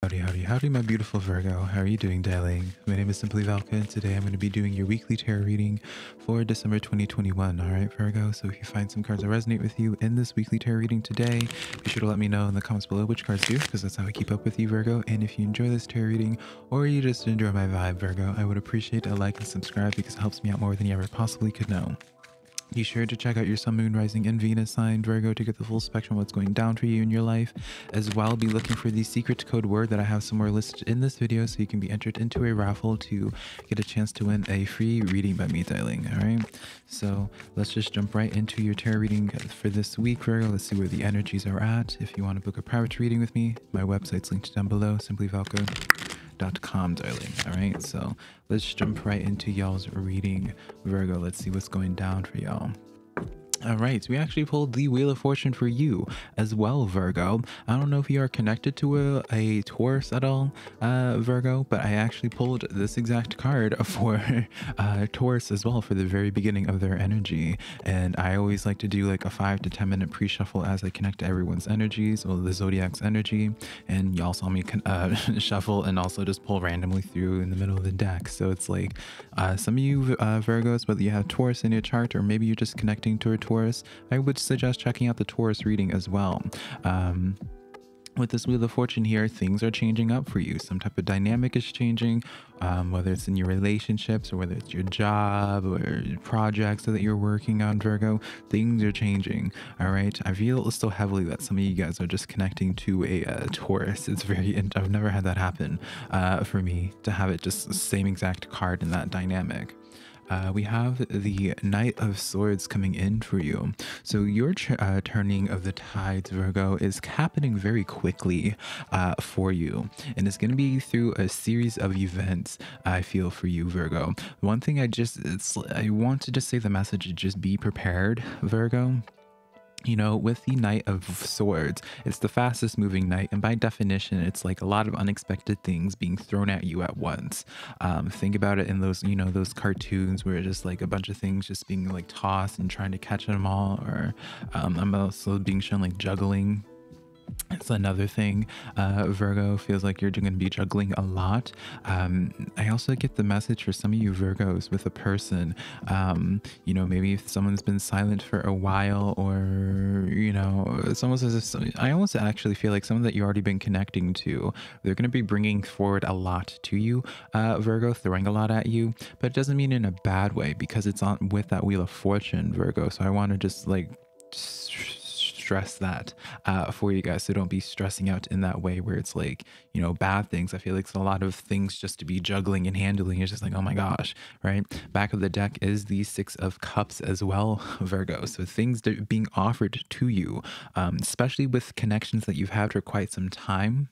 Howdy, howdy, howdy, my beautiful Virgo. How are you doing, darling? My name is SimplyVelca, and today I'm going to be doing your weekly tarot reading for December 2021. All right, Virgo. So if you find some cards that resonate with you in this weekly tarot reading today, be sure to let me know in the comments below which cards do, because that's how I keep up with you, Virgo. And if you enjoy this tarot reading, or you just enjoy my vibe, Virgo, I would appreciate a like and subscribe because it helps me out more than you ever possibly could know. Be sure to check out your sun, moon, rising, and Venus sign, Virgo, to get the full spectrum of what's going down for you in your life. As well, be looking for the secret code word that I have somewhere listed in this video so you can be entered into a raffle to get a chance to win a free reading by me, darling. All right, so let's just jump right into your tarot reading for this week, Virgo. Let's see where the energies are at. If you want to book a private reading with me, my website's linked down below, SimplyVelca.com, darling. All right, so let's jump right into y'all's reading, Virgo. Let's see what's going down for y'all. All right, we actually pulled the Wheel of Fortune for you as well, Virgo. I don't know if you are connected to a Taurus at all, Virgo, but I actually pulled this exact card for Taurus as well for the very beginning of their energy. And I always like to do like a 5 to 10 minute pre-shuffle as I connect to everyone's energies, or the Zodiac's energy. And y'all saw me shuffle and also just pull randomly through in the middle of the deck. So it's like some of you Virgos, whether you have Taurus in your chart or maybe you're just connecting to a Taurus, I would suggest checking out the Taurus reading as well. With this Wheel of Fortune here, things are changing up for you. Some type of dynamic is changing, whether it's in your relationships or whether it's your job or projects that you're working on, Virgo. Things are changing. All right, I feel so heavily that some of you guys are just connecting to a Taurus. It's very, I've never had that happen for me, to have it just the same exact card in that dynamic. We have the Knight of Swords coming in for you. So your turning of the tides, Virgo, is happening very quickly for you. And it's going to be through a series of events, I feel, for you, Virgo. One thing I want to just say the message, just be prepared, Virgo. You know, with the Knight of Swords, it's the fastest moving knight, and by definition it's like a lot of unexpected things being thrown at you at once. Think about it in those, you know, those cartoons where it's just like a bunch of things just being like tossed and trying to catch them all. Or I'm also being shown like juggling. It's another thing. Virgo feels like you're going to be juggling a lot. I also get the message for some of you Virgos with a person, you know, maybe if someone's been silent for a while, or, you know, it's almost as if I almost actually feel like someone that you've already been connecting to, they're going to be bringing forward a lot to you, Virgo, throwing a lot at you, but it doesn't mean in a bad way because it's on with that Wheel of Fortune, Virgo. So I want to just like stress that for you guys, so don't be stressing out in that way where it's like, you know, bad things. I feel like it's a lot of things just to be juggling and handling. It's just like, oh my gosh, right? Back of the deck is the Six of Cups as well, Virgo. So things that are being offered to you, especially with connections that you've had for quite some time.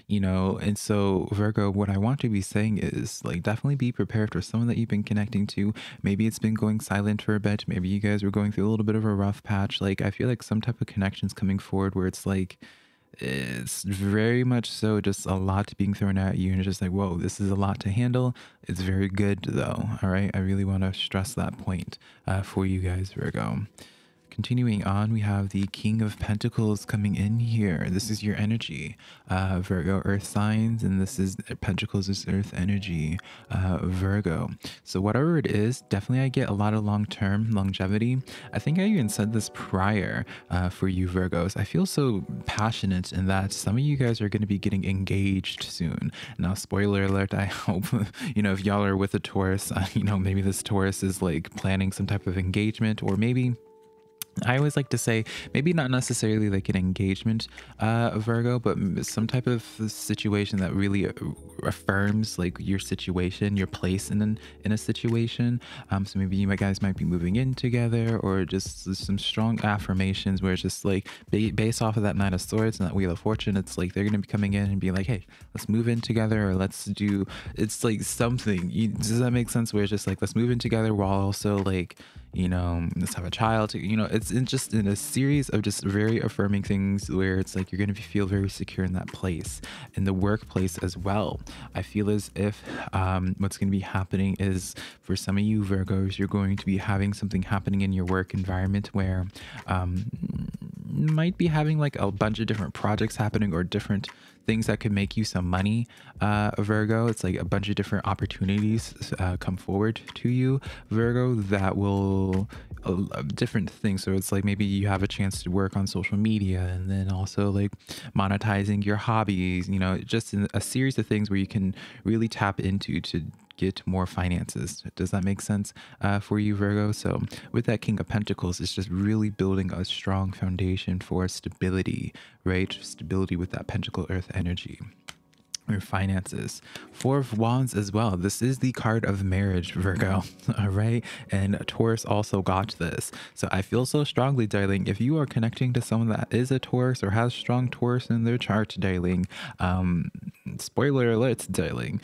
You know, and so Virgo, what I want to be saying is like, definitely be prepared for someone that you've been connecting to. Maybe it's been going silent for a bit. Maybe you guys were going through a little bit of a rough patch. Like, I feel like some type of connections coming forward where it's like, it's very much so just a lot being thrown at you, and it's just like, whoa, this is a lot to handle. It's very good though. All right, I really want to stress that point for you guys, Virgo. Continuing on, we have the King of Pentacles coming in here. This is your energy, Virgo, earth signs, and this is Pentacles is earth energy, Virgo. So whatever it is, definitely I get a lot of long-term longevity. I think I even said this prior for you Virgos. I feel so passionate in that some of you guys are going to be getting engaged soon. Now, spoiler alert, I hope, you know, if y'all are with a Taurus, you know, maybe this Taurus is like planning some type of engagement, or maybe I always like to say, maybe not necessarily like an engagement, Virgo, but some type of situation that really affirms like your situation, your place in a situation. So maybe you guys might be moving in together, or just some strong affirmations where it's just like based off of that Knight of Swords and that Wheel of Fortune. It's like they're going to be coming in and be like, hey, let's move in together, or let's do, it's like something. Does that make sense? Where it's just like, let's move in together while also like, you know, let's have a child, you know, it's just in a series of just very affirming things where it's like you're going to feel very secure in that place. In the workplace as well, I feel as if what's going to be happening is, for some of you Virgos, you're going to be having something happening in your work environment where might be having like a bunch of different projects happening or different things that could make you some money, Virgo. It's like a bunch of different opportunities come forward to you, Virgo, that will different things. So it's like maybe you have a chance to work on social media, and then also like monetizing your hobbies, you know, just in a series of things where you can really tap into to get more finances. Does that make sense for you, Virgo? So with that King of Pentacles, it's just really building a strong foundation for stability, right? Stability with that Pentacle Earth energy. Your finances. Four of Wands as well. This is the card of marriage, Virgo. All right. And Taurus also got this. So I feel so strongly, darling, if you are connecting to someone that is a Taurus or has strong Taurus in their chart, darling, spoiler alert, darling,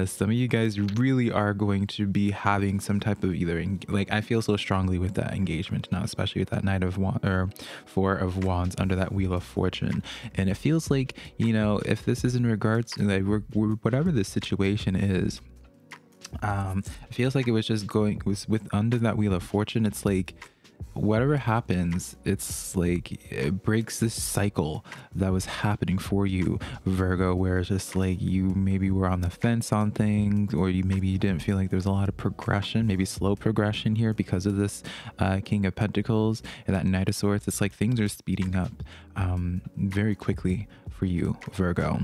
some of you guys really are going to be having some type of either like, I feel so strongly with that engagement now, especially with that Knight of Wands or Four of Wands under that Wheel of Fortune. And it feels like, you know, if this is in regards to like whatever the situation is, it feels like it was just going with under that Wheel of Fortune. It's like whatever happens, it's like it breaks this cycle that was happening for you, Virgo, where it's just like you maybe were on the fence on things, or maybe you didn't feel like there's a lot of progression, maybe slow progression here because of this King of Pentacles and that Knight of Swords. It's like things are speeding up very quickly for you, Virgo.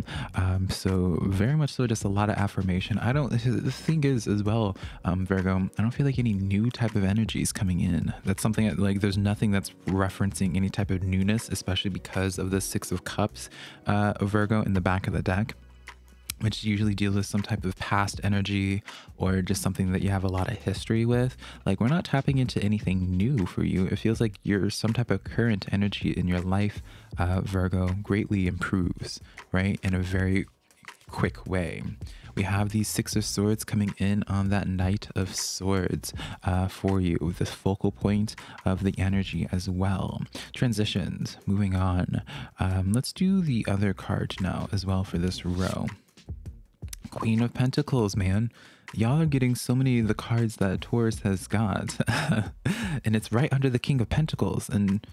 So very much so, just a lot of affirmation. The thing is as well, Virgo, I don't feel like any new type of energy is coming in. That's something that, like, there's nothing that's referencing any type of newness, especially because of the Six of Cups, Virgo, in the back of the deck, which usually deals with some type of past energy or just something that you have a lot of history with. Like, we're not tapping into anything new for you. It feels like some type of current energy in your life, Virgo, greatly improves, right? In a very quick way. We have these Six of Swords coming in on that Knight of Swords for you, with this focal point of the energy as well. Transitions, moving on. Let's do the other card now as well for this row. Queen of Pentacles, man. Y'all are getting so many of the cards that Taurus has got. And it's right under the King of Pentacles. And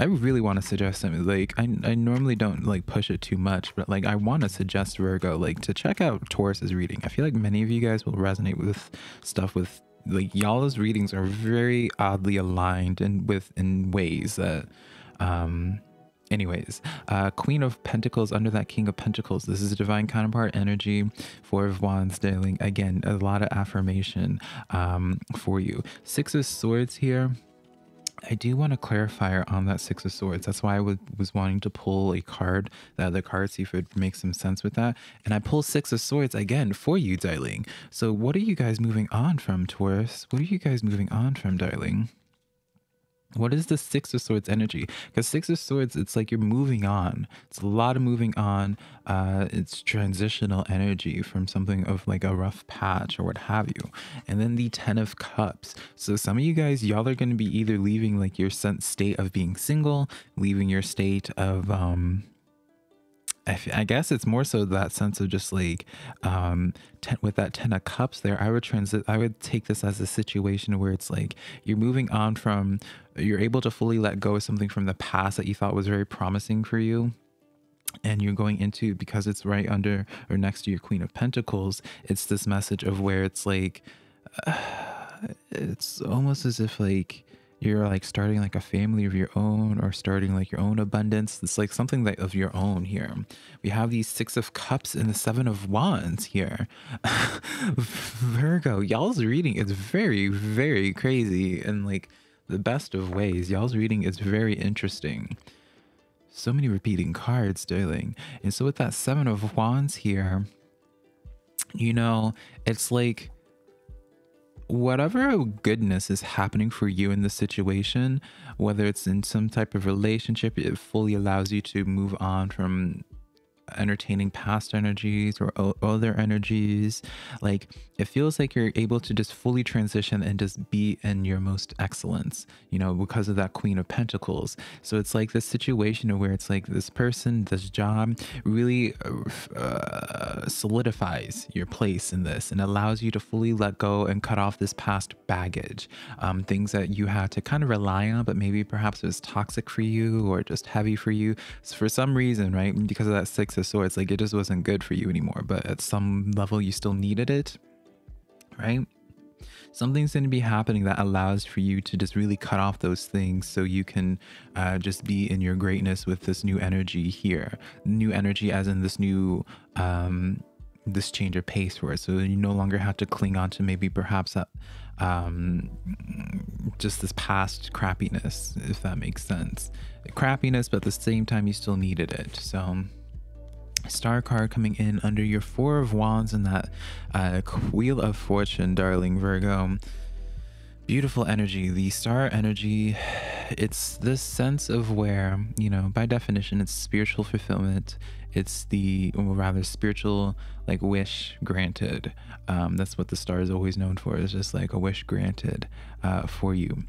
I really want to suggest something. Like, I normally don't like push it too much, but like I want to suggest, Virgo, like, to check out Taurus's reading. I feel like many of you guys will resonate with stuff with, like, y'all's readings are very oddly aligned and in ways that anyways, Queen of Pentacles under that King of Pentacles. This is a divine counterpart energy. Four of Wands, darling. Again, a lot of affirmation for you. Six of Swords here. I do want to clarify on that Six of Swords. That's why I was wanting to pull a card, the other card, see if it makes some sense with that. And I pull Six of Swords again for you, darling. So what are you guys moving on from, Taurus? What are you guys moving on from, darling? What is the Six of Swords energy? Because Six of Swords, it's like you're moving on. It's a lot of moving on. It's transitional energy from something of like a rough patch or what have you. And then the Ten of Cups. So some of you guys, y'all are going to be either leaving like your state of being single, leaving your state of I guess it's more so that sense of just like with that Ten of Cups there, I would take this as a situation where it's like you're moving on from, you're able to fully let go of something from the past that you thought was very promising for you. And you're going into, because it's right under or next to your Queen of Pentacles, it's this message of where it's like, it's almost as if like you're like starting like a family of your own, or starting like your own abundance. It's like something that of your own here. We have these Six of Cups and the Seven of Wands here. Virgo, y'all's reading is very, very crazy in like the best of ways. Y'all's reading is very interesting. So many repeating cards, darling. And so with that Seven of Wands here, you know, it's like whatever goodness is happening for you in this situation, whether it's in some type of relationship, it fully allows you to move on from entertaining past energies or other energies. Like, it feels like you're able to just fully transition and just be in your most excellence, you know, because of that Queen of Pentacles. So it's like this situation where it's like this person, this job really solidifies your place in this and allows you to fully let go and cut off this past baggage, things that you had to kind of rely on, but maybe perhaps it was toxic for you or just heavy for you. So for some reason, right, because of that Six of Swords, like it just wasn't good for you anymore, but at some level you still needed it, right? Something's going to be happening that allows for you to just really cut off those things so you can just be in your greatness with this new energy here. New energy as in this new this change of pace for it, so you no longer have to cling on to maybe perhaps that just this past crappiness, if that makes sense. Crappiness, but at the same time you still needed it. So Star card coming in under your Four of Wands and that Wheel of Fortune, darling Virgo. Beautiful energy. The star energy, it's this sense of where, you know, by definition, it's spiritual fulfillment. It's the, or rather, spiritual like wish granted. That's what the star is always known for. It's just like a wish granted for you,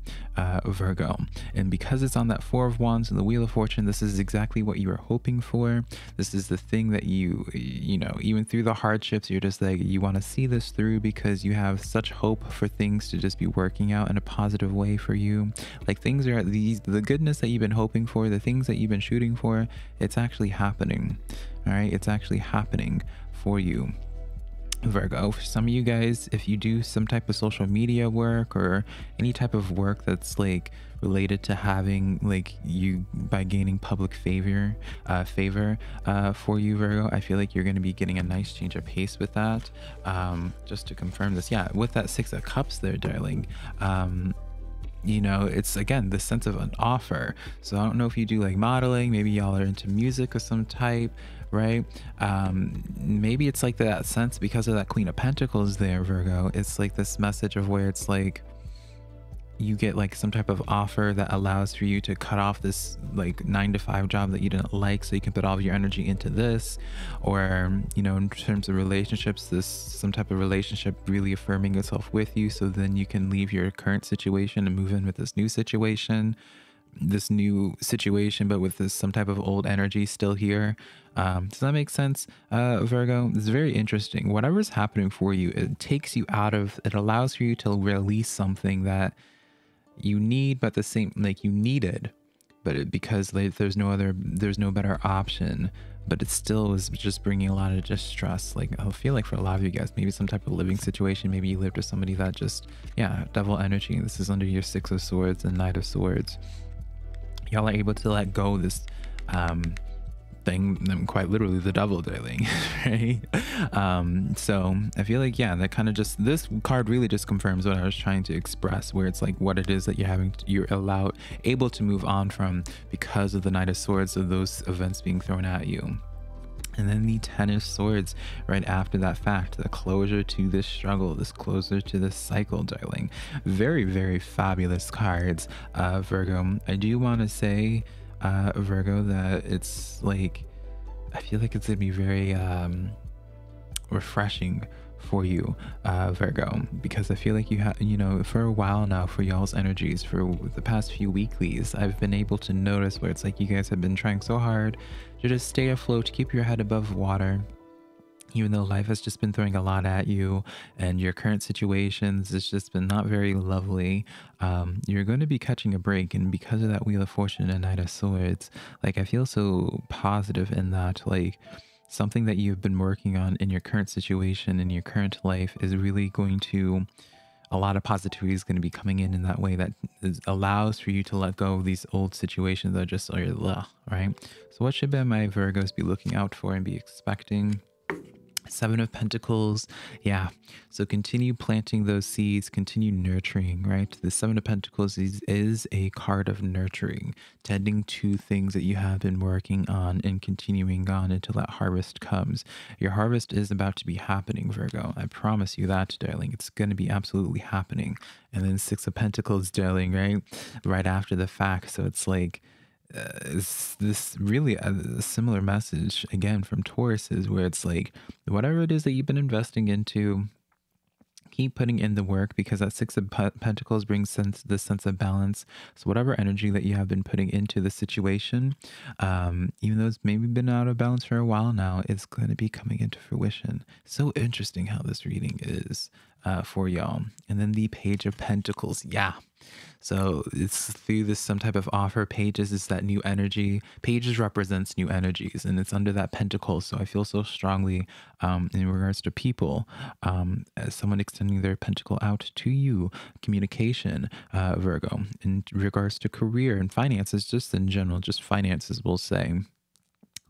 Virgo. And because it's on that Four of Wands and the Wheel of Fortune, this is exactly what you were hoping for. This is the thing that you know, even through the hardships, you're just like, you want to see this through because you have such hope for things to just be working out in a positive way for you. Like things are the goodness that you've been hoping for, the things that you've been shooting for, it's actually happening. All right, it's actually happening for you, Virgo. For some of you guys, if you do some type of social media work or any type of work that's like related to having like you by gaining public favor for you, Virgo, I feel like you're going to be getting a nice change of pace with that. Just to confirm this, yeah, with that Six of Cups there, darling, you know, it's again the sense of an offer. So I don't know if you do like modeling, maybe y'all are into music of some type, right? Maybe it's like that sense because of that Queen of Pentacles there, Virgo. It's like this message of where it's like you get like some type of offer that allows for you to cut off this like 9-to-5 job that you didn't like, so you can put all of your energy into this. Or, you know, in terms of relationships, this some type of relationship really affirming itself with you, so then you can leave your current situation and move in with this new situation, but with this some type of old energy still here. Does that make sense, Virgo? It's very interesting. Whatever's happening for you, it takes you out of, it allows for you to release something that you need, but the same, like you needed, but because like, there's no better option, but it still is just bringing a lot of distress. Like I feel like for a lot of you guys, maybe some type of living situation, maybe you lived with somebody that just, yeah, devil energy. This is under your Six of Swords and Knight of Swords. Y'all are able to let go this thing, quite literally the devil, darling, right? So I feel like, yeah, that kind of just, this card really just confirms what I was trying to express, where it's like what it is that you're able to move on from because of the Knight of Swords, of those events being thrown at you. And then the Ten of Swords right after that fact, the closure to this struggle, this closure to this cycle, darling. Very, very fabulous cards, Virgo. I do want to say, Virgo, that it's like, I feel like it's gonna be very refreshing for you, Virgo, because I feel like you have, you know, for a while now, for y'all's energies, for the past few weeklies, I've been able to notice where it's like you guys have been trying so hard to just stay afloat, to keep your head above water, even though life has just been throwing a lot at you and your current situations, it's just been not very lovely. You're going to be catching a break, and because of that Wheel of Fortune and Knight of Swords, like I feel so positive in that, like something that you've been working on in your current situation, in your current life, is really going to, a lot of positivity is going to be coming in that way that allows for you to let go of these old situations that just are right? So what should my Virgos be looking out for and be expecting? Seven of Pentacles, yeah. So continue planting those seeds, continue nurturing, right? The Seven of Pentacles is a card of nurturing, tending to things that you have been working on and continuing on until that harvest comes. Your harvest is about to be happening, Virgo. I promise you that, darling. It's going to be absolutely happening. And then Six of Pentacles, darling, right? Right after the fact. So it's like, it's this really a similar message again from Taurus is where it's like whatever it is that you've been investing into, keep putting in the work because that Six of Pentacles brings this sense of balance. So whatever energy that you have been putting into the situation, even though it's maybe been out of balance for a while now, it's going to be coming into fruition. So interesting how this reading is for y'all. And then the Page of Pentacles. Yeah. So it's through this some type of offer. Pages is that new energy. Pages represents new energies, and it's under that pentacle. So I feel so strongly in regards to people, as someone extending their pentacle out to you. Communication, Virgo. In regards to career and finances, just in general, just finances, we'll say.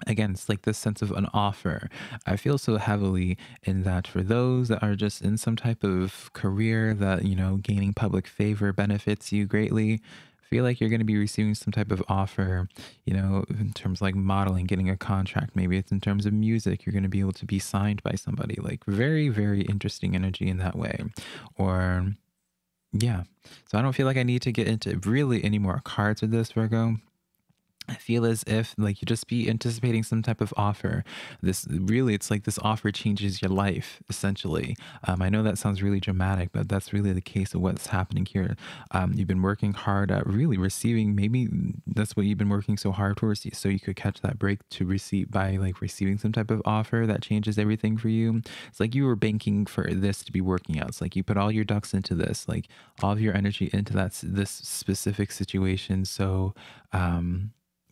Again, it's like this sense of an offer. I feel so heavily in that for those that are just in some type of career that, you know, gaining public favor benefits you greatly. I feel like you're going to be receiving some type of offer, you know, in terms of like modeling, getting a contract. Maybe it's in terms of music. You're going to be able to be signed by somebody. Like very, very interesting energy in that way. Or yeah. So I don't feel like I need to get into really any more cards with this, Virgo. I feel as if like you just be anticipating some type of offer. This really, it's like this offer changes your life essentially. I know that sounds really dramatic, but that's really the case of what's happening here. You've been working hard at really receiving. Maybe that's what you've been working so hard for, so you could catch that break to receive by like receiving some type of offer that changes everything for you. It's like you were banking for this to be working out. It's like you put all your ducks into this, like all of your energy into this specific situation. So,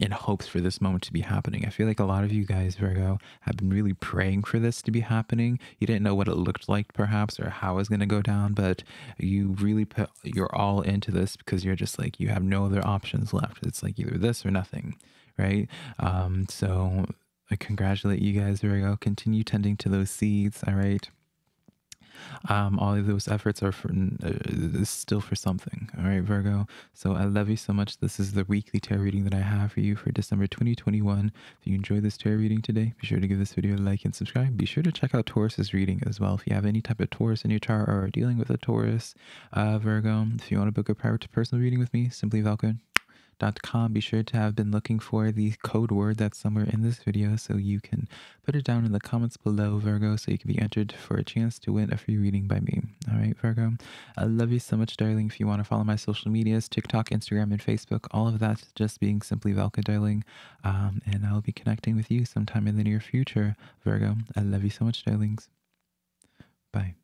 in hopes for this moment to be happening. I feel like a lot of you guys, Virgo, have been really praying for this to be happening. You didn't know what it looked like perhaps or how it was going to go down, but you really put your all into this because you're just like, you have no other options left. It's like either this or nothing, right? So I congratulate you guys, Virgo. Continue tending to those seeds, all right? All of those efforts are for still for something. All right, Virgo. So I love you so much. This is the weekly tarot reading that I have for you for December 2021. If you enjoyed this tarot reading today, be sure to give this video a like and subscribe. Be sure to check out Taurus's reading as well. If you have any type of Taurus in your chart or are dealing with a Taurus, Virgo, if you want to book a private personal reading with me, SimplyVelca.com. Be sure to have been looking for the code word that's somewhere in this video so you can put it down in the comments below, Virgo, so you can be entered for a chance to win a free reading by me. All right, Virgo. I love you so much, darling. If you want to follow my social medias, TikTok, Instagram, and Facebook, all of that's just being Simply Velca, darling. And I'll be connecting with you sometime in the near future, Virgo. I love you so much, darlings. Bye.